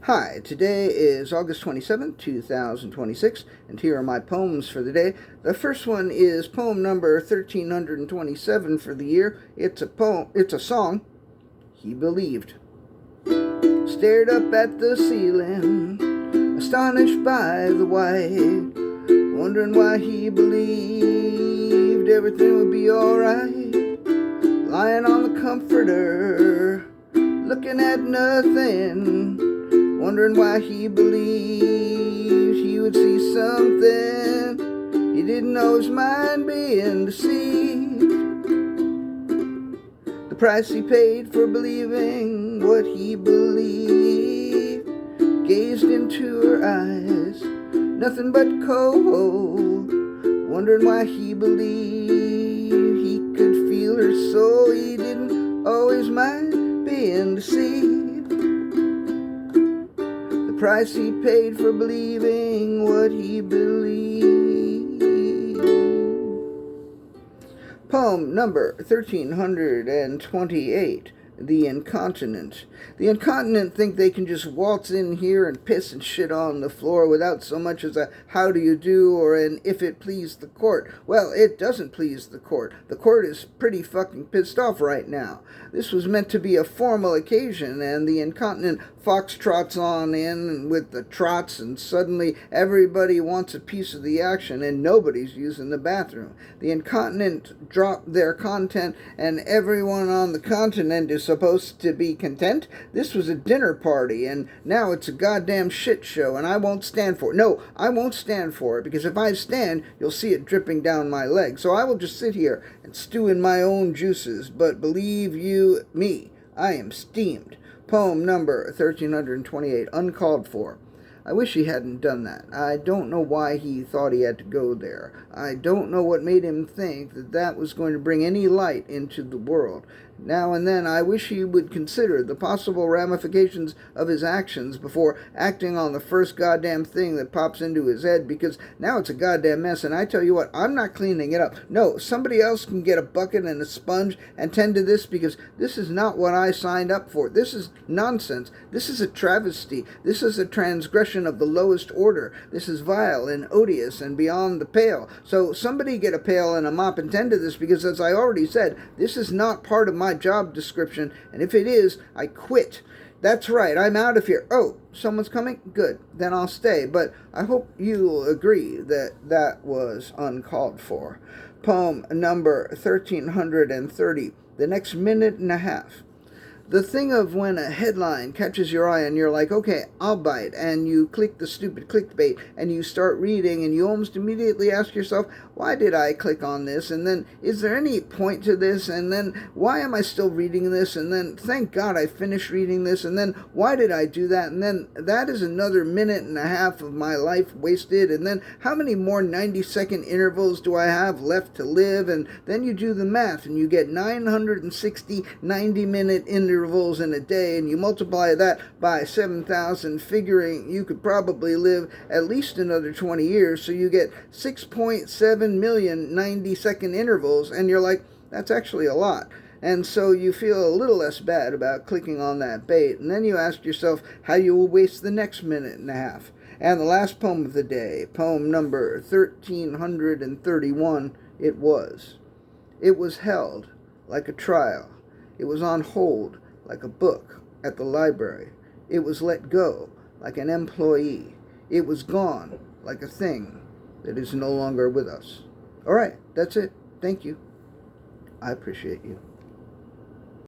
Hi, today is August 27th, 2026, and here are my poems for the day. The first one is poem number 1327 for the year. It's a song, He Believed. Stared up at the ceiling, astonished by the white, wondering why he believed everything would be alright. Lying on the comforter, looking at nothing, wondering why he believed he would see something. He didn't know his mind being deceived. The price he paid for believing what he believed. Gazed into her eyes, nothing but cold, wondering why he believed he could feel her soul. He didn't always mind being deceived. The price he paid for believing what he believed. Poem number 1328. The Incontinent. The incontinent think they can just waltz in here and piss and shit on the floor without so much as a how do you do or an if it please the court. Well, it doesn't please the court. The court is pretty fucking pissed off right now. This was meant to be a formal occasion, and the incontinent foxtrots on in with the trots, and suddenly everybody wants a piece of the action and nobody's using the bathroom. The incontinent drop their content and everyone on the continent is supposed to be content. This was a dinner party, and now it's a goddamn shit show, and I won't stand for it. No, I won't stand for it, because if I stand, you'll see it dripping down my leg. So I will just sit here and stew in my own juices. But believe you me, I am steamed. Poem number 1328, Uncalled For. I wish he hadn't done that. I don't know why he thought he had to go there. I don't know what made him think that that was going to bring any light into the world. Now and then I wish he would consider the possible ramifications of his actions before acting on the first goddamn thing that pops into his head, because now it's a goddamn mess, and I tell you what, I'm not cleaning it up. No, somebody else can get a bucket and a sponge and tend to this, because this is not what I signed up for. This is nonsense. This is a travesty. This is a transgression of the lowest order. This is vile and odious and beyond the pale. So somebody get a pail and a mop and tend to this, because as I already said, this is not part of my job description, and if it is, I quit. That's right, I'm out of here. Oh, someone's coming? Good, then I'll stay, but I hope you'll agree that that was uncalled for. Poem number 1330, The Next Minute and a Half. The thing of when a headline catches your eye and you're like, okay, I'll bite, and you click the stupid clickbait and you start reading and you almost immediately ask yourself, why did I click on this? And then, is there any point to this? And then, why am I still reading this? And then, thank God I finished reading this. And then, why did I do that? And then, that is another minute and a half of my life wasted. And then, how many more 90-second intervals do I have left to live? And then you do the math and you get 960 90-minute intervals in a day, and you multiply that by 7,000, figuring you could probably live at least another 20 years, so you get 6.7 million 90-second intervals, and you're like, that's actually a lot. And so you feel a little less bad about clicking on that bait, and then you ask yourself how you will waste the next minute and a half. And the last poem of the day, poem number 1331, It was held like a trial. It was on hold like a book at the library. It was let go like an employee. It was gone like a thing that is no longer with us. All right, that's it. Thank you. I appreciate you.